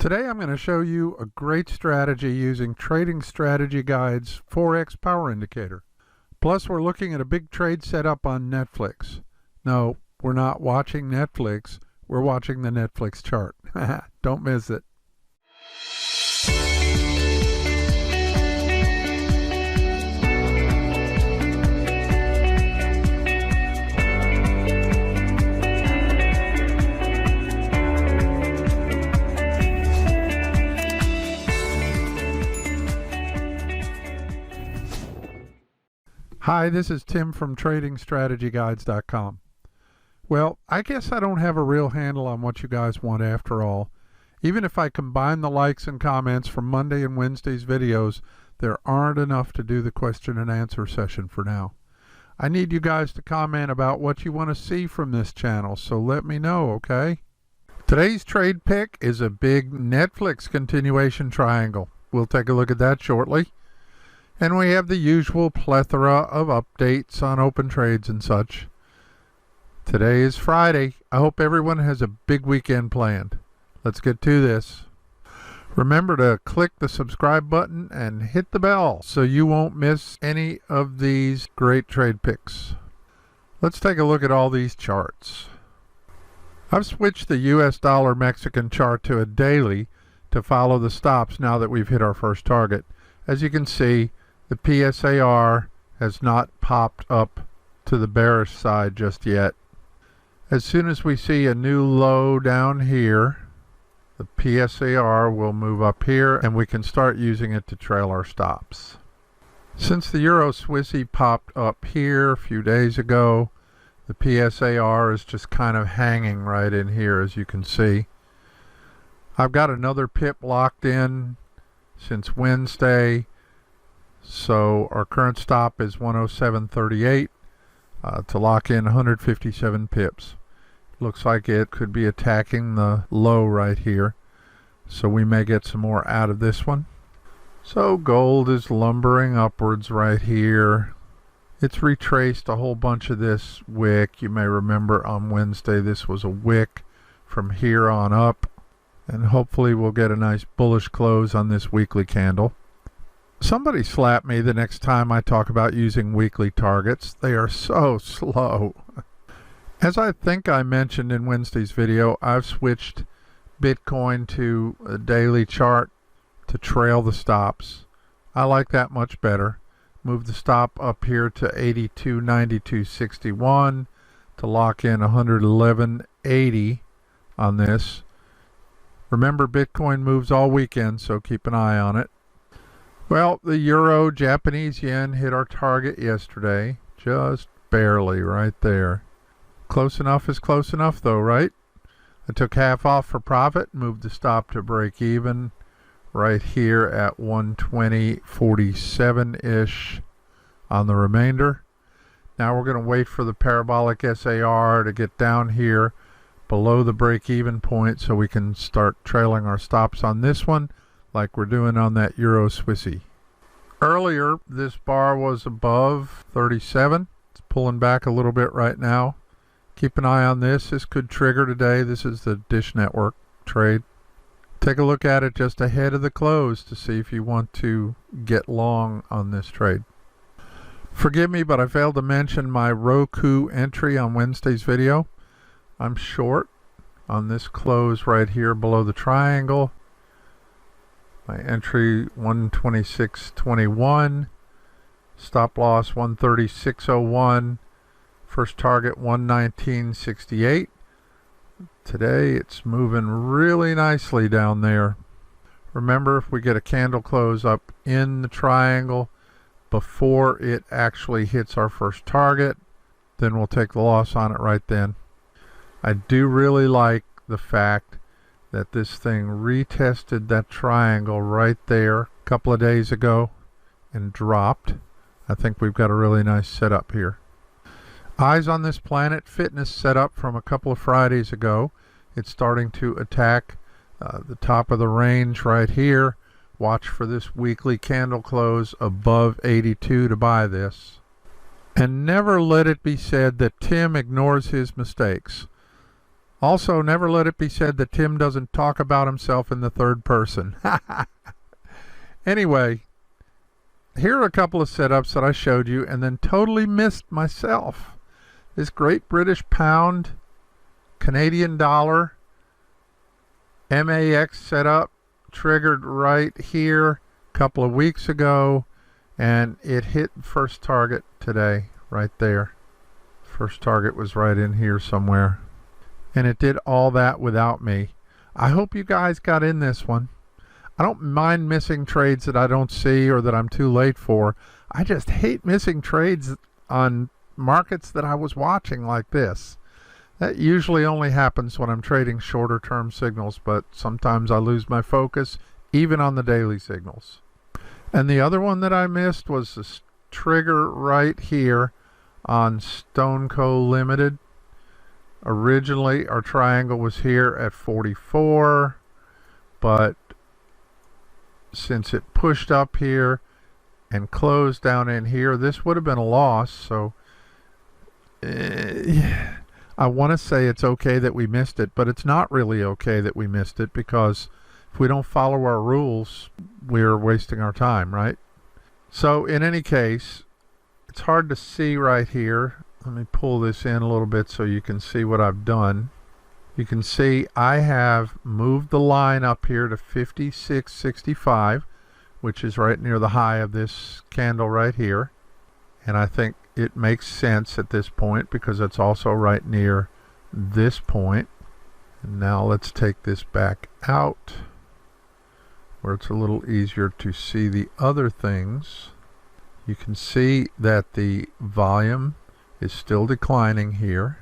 Today I'm going to show you a great strategy using Trading Strategy Guide's Forex Power Indicator. Plus we're looking at a big trade setup on Netflix. No, we're not watching Netflix, we're watching the Netflix chart. Don't miss it. Hi, this is Tim from TradingStrategyGuides.com. Well, I guess I don't have a real handle on what you guys want after all. Even if I combine the likes and comments from Monday and Wednesday's videos, there aren't enough to do the question and answer session for now. I need you guys to comment about what you want to see from this channel, so let me know, okay? Today's trade pick is a big Netflix continuation triangle. We'll take a look at that shortly. And we have the usual plethora of updates on open trades and such. Today is Friday. I hope everyone has a big weekend planned. Let's get to this. Remember to click the subscribe button and hit the bell so you won't miss any of these great trade picks. Let's take a look at all these charts. I've switched the US dollar Mexican chart to a daily to follow the stops now that we've hit our first target. As you can see, the PSAR has not popped up to the bearish side just yet. As soon as we see a new low down here, the PSAR will move up here and we can start using it to trail our stops. Since the Euro Swissy popped up here a few days ago, the PSAR is just kind of hanging right in here, as you can see. I've got another pip locked in since Wednesday. So our current stop is 107.38 to lock in 157 pips. Looks like it could be attacking the low right here. So we may get some more out of this one. So gold is lumbering upwards right here. It's retraced a whole bunch of this wick. You may remember on Wednesday this was a wick from here on up. And hopefully we'll get a nice bullish close on this weekly candle. Somebody slap me the next time I talk about using weekly targets. They are so slow. As I think I mentioned in Wednesday's video, I've switched Bitcoin to a daily chart to trail the stops. I like that much better. Move the stop up here to 82.9261 to lock in 111.80 on this. Remember, Bitcoin moves all weekend, so keep an eye on it. Well, the euro, Japanese yen hit our target yesterday. Just barely right there. Close enough is close enough though, right? I took half off for profit, moved the stop to break even right here at 120.47-ish on the remainder. Now we're going to wait for the parabolic SAR to get down here below the break-even point so we can start trailing our stops on this one like we're doing on that Euro Swissy. Earlier this bar was above 37. It's pulling back a little bit right now. Keep an eye on this. This could trigger today. This is the Dish Network trade. Take a look at it just ahead of the close to see if you want to get long on this trade. Forgive me, but I failed to mention my Roku entry on Wednesday's video. I'm short on this close right here below the triangle. My entry 126.21, stop loss 136.01, first target 119.68. Today it's moving really nicely down there. Remember, if we get a candle close up in the triangle before it actually hits our first target, then we'll take the loss on it right then. I do really like the fact that this thing retested that triangle right there a couple of days ago and dropped. I think we've got a really nice setup here. Eyes on this Planet Fitness setup from a couple of Fridays ago. It's starting to attack the top of the range right here. Watch for this weekly candle close above 82 to buy this. And never let it be said that Tim ignores his mistakes. Also, never let it be said that Tim doesn't talk about himself in the third person. Anyway, here are a couple of setups that I showed you and then totally missed myself. This Great British Pound, Canadian dollar, MAX setup triggered right here a couple of weeks ago, and it hit first target today right there. First target was right in here somewhere, and it did all that without me. I hope you guys got in this one. I don't mind missing trades that I don't see or that I'm too late for. I just hate missing trades on markets that I was watching like this. That usually only happens when I'm trading shorter term signals, but sometimes I lose my focus even on the daily signals. And the other one that I missed was this trigger right here on Stoneco Limited. Originally our triangle was here at 44, but since it pushed up here and closed down in here, this would have been a loss. So I want to say it's okay that we missed it, but it's not really okay that we missed it, because if we don't follow our rules, we're wasting our time, right? So in any case, it's hard to see right here. Let me pull this in a little bit so you can see what I've done. You can see I have moved the line up here to 56.65, which is right near the high of this candle right here. And I think it makes sense at this point because it's also right near this point. And now let's take this back out where it's a little easier to see the other things. You can see that the volume is still declining here,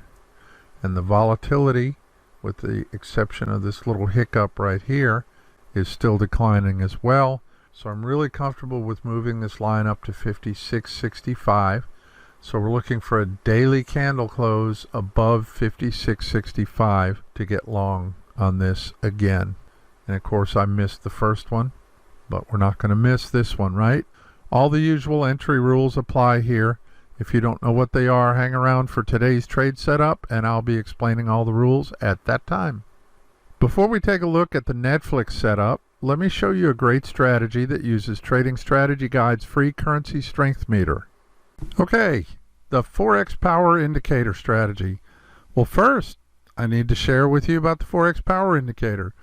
and the volatility, with the exception of this little hiccup right here, is still declining as well. So I'm really comfortable with moving this line up to 56.65. So we're looking for a daily candle close above 56.65 to get long on this again. And of course I missed the first one, but we're not going to miss this one, right? All the usual entry rules apply here. If you don't know what they are, hang around for today's trade setup and I'll be explaining all the rules at that time. Before we take a look at the Netflix setup, let me show you a great strategy that uses Trading Strategy Guide's free currency strength meter. Okay, the Forex Power Indicator strategy. Well, first, I need to share with you about the Forex Power Indicator.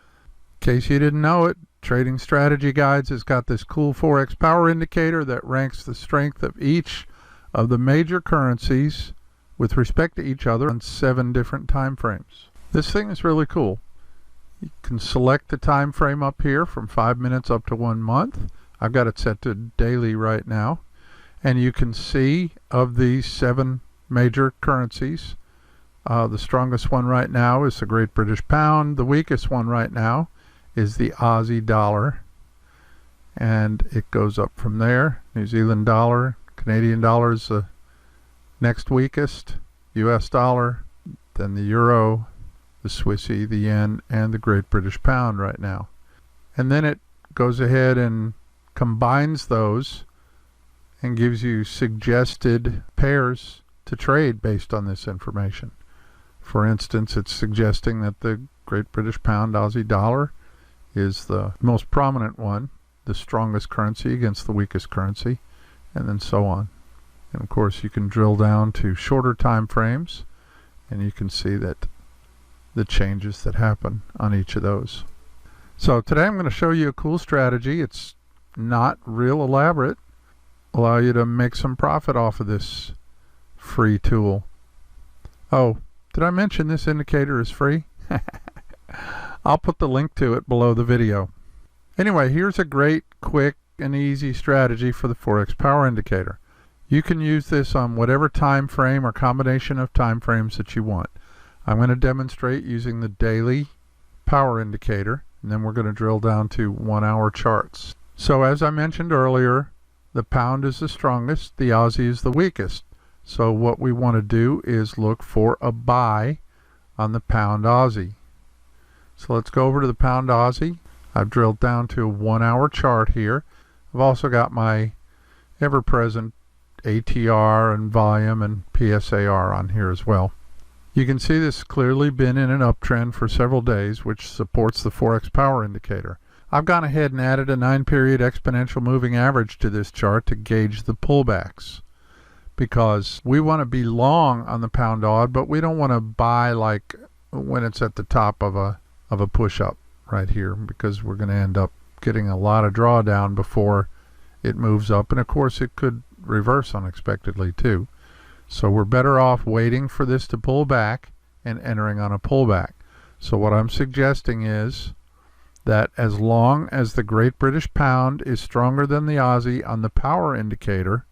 In case you didn't know it, Trading Strategy Guides has got this cool Forex Power Indicator that ranks the strength of each of the major currencies with respect to each other on 7 different time frames. This thing is really cool. You can select the time frame up here from 5 minutes up to 1 month. I've got it set to daily right now. And you can see of these 7 major currencies, the strongest one right now is the Great British Pound. The weakest one right now is the Aussie dollar. And it goes up from there. New Zealand dollar, Canadian dollar is the next weakest, US dollar, then the euro, the Swissy, the yen, and the Great British Pound right now. And then it goes ahead and combines those and gives you suggested pairs to trade based on this information. For instance, it's suggesting that the Great British Pound Aussie dollar is the most prominent one, the strongest currency against the weakest currency, and then so on. And of course you can drill down to shorter time frames and you can see that the changes that happen on each of those. So today I'm going to show you a cool strategy. It's not real elaborate. Allow you to make some profit off of this free tool. Oh, did I mention this indicator is free? I'll put the link to it below the video. Anyway, here's a great, quick, and easy strategy for the Forex Power Indicator. You can use this on whatever time frame or combination of time frames that you want. I'm going to demonstrate using the daily power indicator, and then we're going to drill down to 1 hour charts. So as I mentioned earlier, the pound is the strongest, the Aussie is the weakest. So what we want to do is look for a buy on the pound Aussie. So let's go over to the pound Aussie. I've drilled down to a 1 hour chart here. I've also got my ever-present ATR and volume and PSAR on here as well. You can see this has clearly been in an uptrend for several days, which supports the Forex power indicator. I've gone ahead and added a 9-period exponential moving average to this chart to gauge the pullbacks, because we want to be long on the pound odd, but we don't want to buy like when it's at the top of a push-up right here, because we're going to end up getting a lot of drawdown before it moves up, and of course it could reverse unexpectedly too. So we're better off waiting for this to pull back and entering on a pullback. So what I'm suggesting is that as long as the Great British Pound is stronger than the Aussie on the power indicator,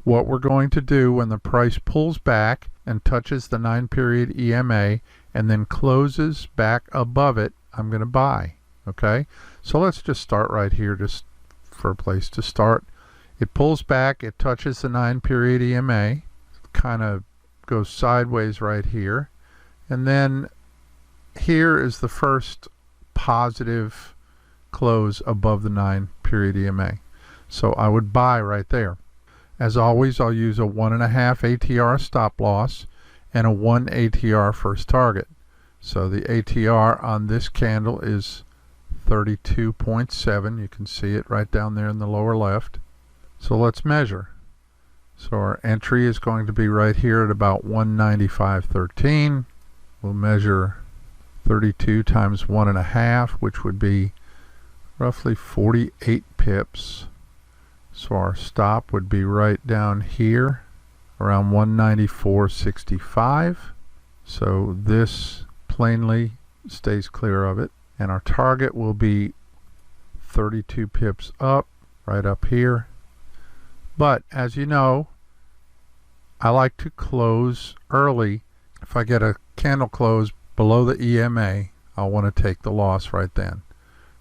what we're going to do when the price pulls back and touches the 9-period EMA and then closes back above it, I'm going to buy. Okay, so let's just start right here just for a place to start. It pulls back, it touches the 9-period EMA, kind of goes sideways right here, and then here is the first positive close above the 9-period EMA. So I would buy right there. As always, I'll use a 1.5 ATR stop loss and a 1 ATR first target. So the ATR on this candle is 32.7. You can see it right down there in the lower left. So let's measure. So our entry is going to be right here at about 195.13. We'll measure 32 times 1.5, which would be roughly 48 pips. So our stop would be right down here around 194.65. So this plainly stays clear of it. And our target will be 32 pips up, right up here. But as you know, I like to close early. If I get a candle close below the EMA, I'll want to take the loss right then.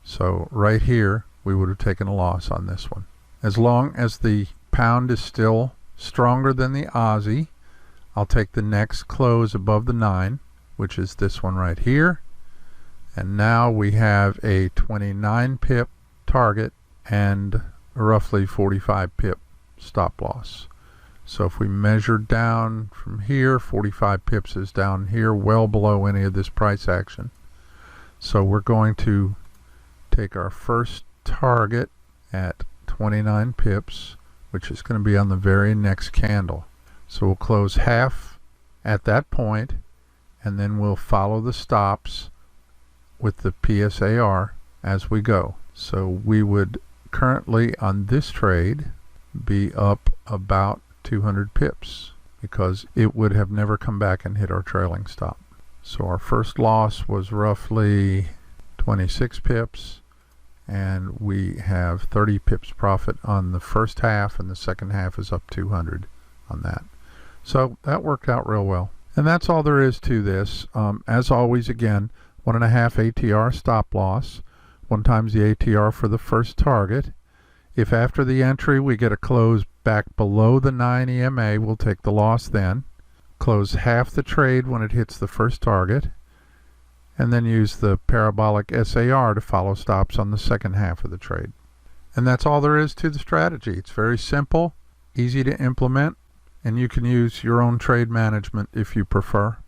So right here, we would have taken a loss on this one. As long as the pound is still stronger than the Aussie, I'll take the next close above the 9, which is this one right here. And now we have a 29 pip target and roughly 45 pip stop loss. So if we measure down from here, 45 pips is down here, well below any of this price action. So we're going to take our first target at 29 pips, which is going to be on the very next candle. So we'll close half at that point, and then we'll follow the stops with the PSAR as we go. So we would currently on this trade be up about 200 pips, because it would have never come back and hit our trailing stop. So our first loss was roughly 26 pips, and we have 30 pips profit on the first half, and the second half is up 200 on that. So that worked out real well. And that's all there is to this. As always, again, 1.5 ATR stop loss, 1 times the ATR for the first target. If after the entry we get a close back below the 9 EMA, we'll take the loss then. Close half the trade when it hits the first target, and then use the parabolic SAR to follow stops on the second half of the trade. And that's all there is to the strategy. It's very simple, easy to implement, and you can use your own trade management if you prefer.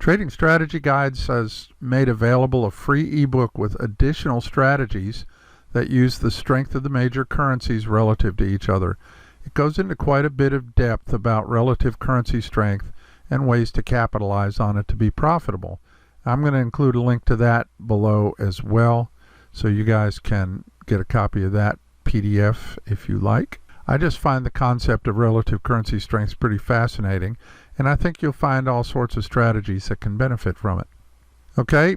Trading Strategy Guides has made available a free ebook with additional strategies that use the strength of the major currencies relative to each other. It goes into quite a bit of depth about relative currency strength and ways to capitalize on it to be profitable. I'm going to include a link to that below as well, so you guys can get a copy of that PDF if you like. I just find the concept of relative currency strength pretty fascinating, and I think you'll find all sorts of strategies that can benefit from it. Okay,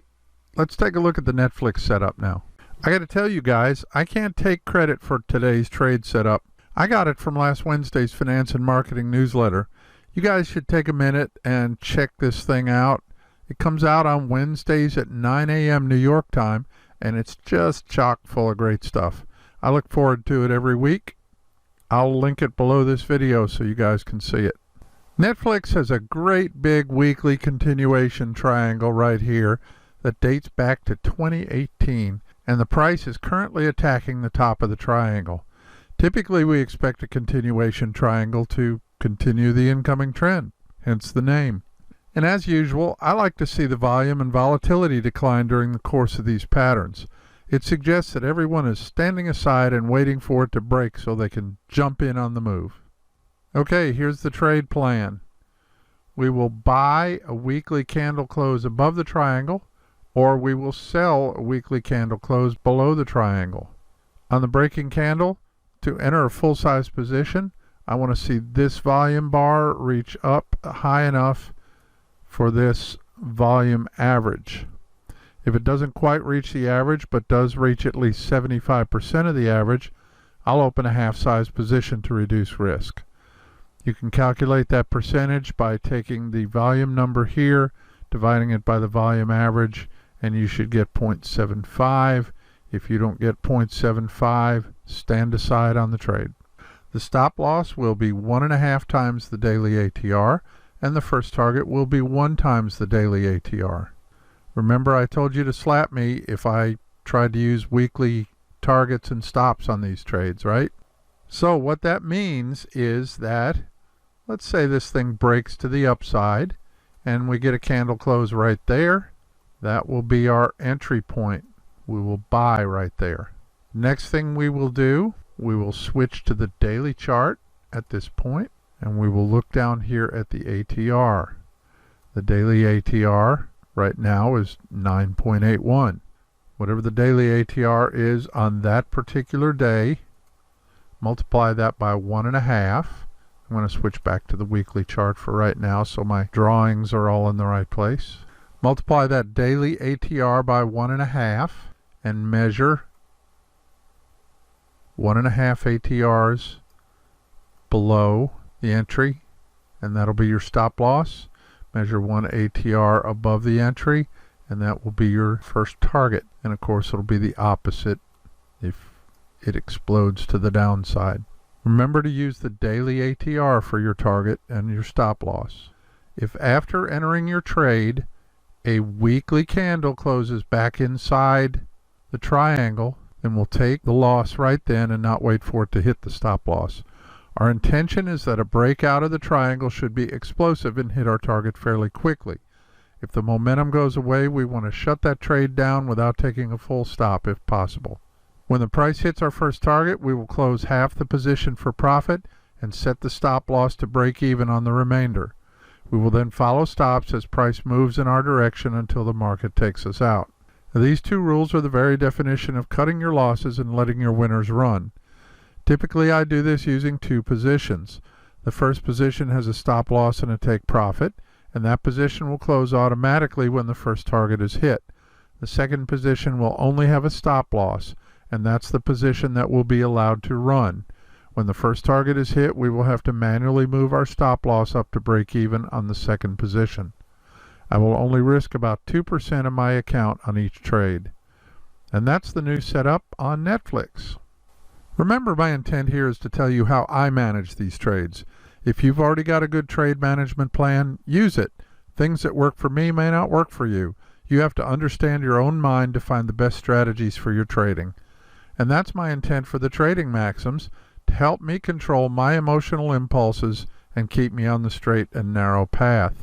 let's take a look at the Netflix setup now. I got to tell you guys, I can't take credit for today's trade setup. I got it from last Wednesday's Finance and Marketing newsletter. You guys should take a minute and check this thing out. It comes out on Wednesdays at 9 a.m. New York time, and it's just chock full of great stuff. I look forward to it every week. I'll link it below this video so you guys can see it. Netflix has a great big weekly continuation triangle right here that dates back to 2018, and the price is currently attacking the top of the triangle. Typically, we expect a continuation triangle to continue the incoming trend, hence the name. And as usual, I like to see the volume and volatility decline during the course of these patterns. It suggests that everyone is standing aside and waiting for it to break so they can jump in on the move. Okay, here's the trade plan. We will buy a weekly candle close above the triangle, or we will sell a weekly candle close below the triangle. On the breaking candle, to enter a full-size position, I want to see this volume bar reach up high enough for this volume average. If it doesn't quite reach the average, but does reach at least 75% of the average, I'll open a half-size position to reduce risk. You can calculate that percentage by taking the volume number here, dividing it by the volume average, and you should get 0.75. If you don't get 0.75, stand aside on the trade. The stop loss will be 1.5 times the daily ATR, and the first target will be 1 times the daily ATR. Remember, I told you to slap me if I tried to use weekly targets and stops on these trades, right? So what that means is that, let's say this thing breaks to the upside and we get a candle close right there. That will be our entry point. We will buy right there. Next thing we will do, we will switch to the daily chart at this point, and we will look down here at the ATR. The daily ATR right now is 9.81. Whatever the daily ATR is on that particular day, multiply that by 1.5. I'm going to switch back to the weekly chart for right now so my drawings are all in the right place. Multiply that daily ATR by 1.5 and measure 1.5 ATRs below the entry, and that'll be your stop loss. Measure 1 ATR above the entry, and that will be your first target. And of course it'll be the opposite if it explodes to the downside. Remember to use the daily ATR for your target and your stop loss. If after entering your trade a weekly candle closes back inside the triangle, then we'll take the loss right then and not wait for it to hit the stop loss. Our intention is that a breakout of the triangle should be explosive and hit our target fairly quickly. If the momentum goes away, we want to shut that trade down without taking a full stop if possible. When the price hits our first target, we will close half the position for profit and set the stop loss to break even on the remainder. We will then follow stops as price moves in our direction until the market takes us out. Now, these two rules are the very definition of cutting your losses and letting your winners run. Typically, I do this using 2 positions. The first position has a stop loss and a take profit, and that position will close automatically when the first target is hit. The second position will only have a stop loss, and that's the position that will be allowed to run. When the first target is hit, we will have to manually move our stop loss up to break even on the second position. I will only risk about 2% of my account on each trade. And that's the new setup on Netflix. Remember, my intent here is to tell you how I manage these trades. If you've already got a good trade management plan, use it. Things that work for me may not work for you. You have to understand your own mind to find the best strategies for your trading. And that's my intent for the trading maxims, to help me control my emotional impulses and keep me on the straight and narrow path.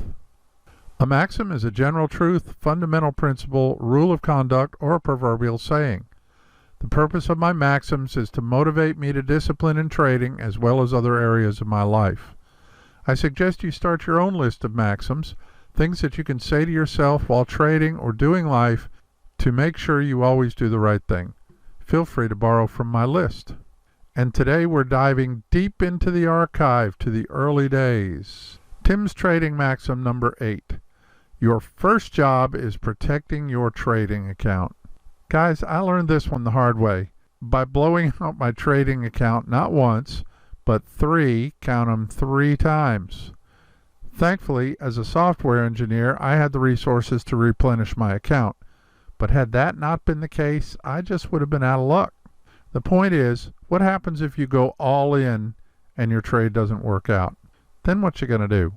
A maxim is a general truth, fundamental principle, rule of conduct, or a proverbial saying. The purpose of my maxims is to motivate me to discipline in trading as well as other areas of my life. I suggest you start your own list of maxims, things that you can say to yourself while trading or doing life to make sure you always do the right thing. Feel free to borrow from my list. And today we're diving deep into the archive to the early days. Tim's trading maxim number 8. Your first job is protecting your trading account. Guys, I learned this one the hard way by blowing out my trading account not once, but 3 times. Thankfully, as a software engineer, I had the resources to replenish my account. But had that not been the case, I just would have been out of luck. The point is, what happens if you go all in and your trade doesn't work out? Then what you gonna do?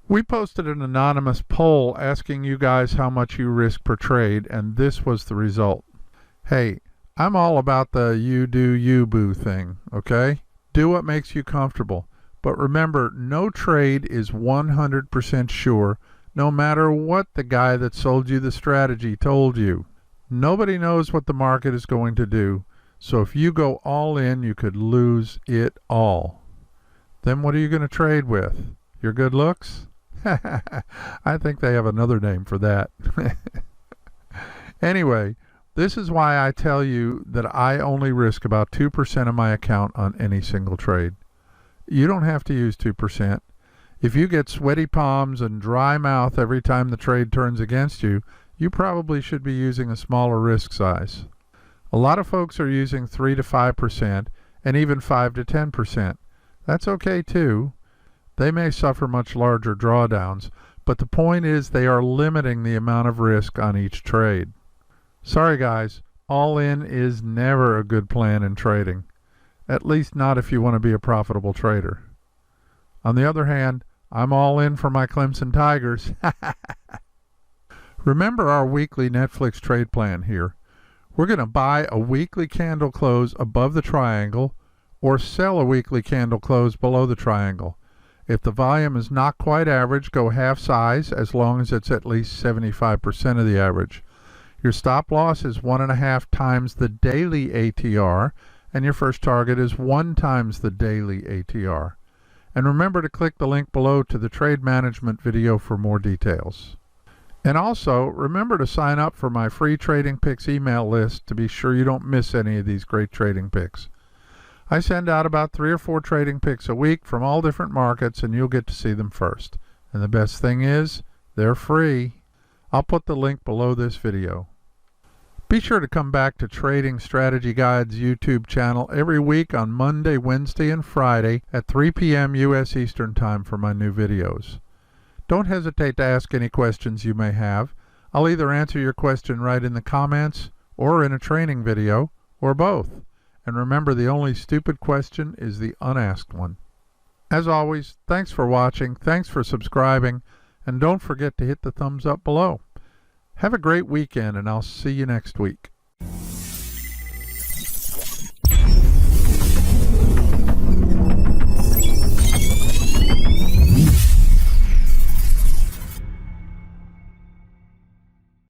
We posted an anonymous poll asking you guys how much you risk per trade, and this was the result. Hey, I'm all about the you do you boo thing, okay? Do what makes you comfortable. But remember, no trade is 100% sure, no matter what the guy that sold you the strategy told you. Nobody knows what the market is going to do, so if you go all in, you could lose it all. Then what are you going to trade with? Your good looks? I think they have another name for that. Anyway, this is why I tell you that I only risk about 2% of my account on any single trade. You don't have to use 2%. If you get sweaty palms and dry mouth every time the trade turns against you, you probably should be using a smaller risk size. A lot of folks are using 3 to 5% and even 5 to 10%. That's okay too. They may suffer much larger drawdowns, but the point is they are limiting the amount of risk on each trade. Sorry guys, all in is never a good plan in trading. At least not if you want to be a profitable trader. On the other hand, I'm all in for my Clemson Tigers. Remember our weekly Netflix trade plan here. We're going to buy a weekly candle close above the triangle or sell a weekly candle close below the triangle. If the volume is not quite average, go half size as long as it's at least 75% of the average. Your stop loss is 1.5 times the daily ATR, and your first target is 1 times the daily ATR. And remember to click the link below to the trade management video for more details. And also, remember to sign up for my free Trading Picks email list to be sure you don't miss any of these great trading picks. I send out about 3 or 4 trading picks a week from all different markets, and you'll get to see them first. And the best thing is, they're free. I'll put the link below this video. Be sure to come back to Trading Strategy Guides YouTube channel every week on Monday, Wednesday, and Friday at 3 p.m. U.S. Eastern Time for my new videos. Don't hesitate to ask any questions you may have. I'll either answer your question right in the comments or in a training video, or both. And remember, the only stupid question is the unasked one. As always, thanks for watching, thanks for subscribing, and don't forget to hit the thumbs up below. Have a great weekend, and I'll see you next week.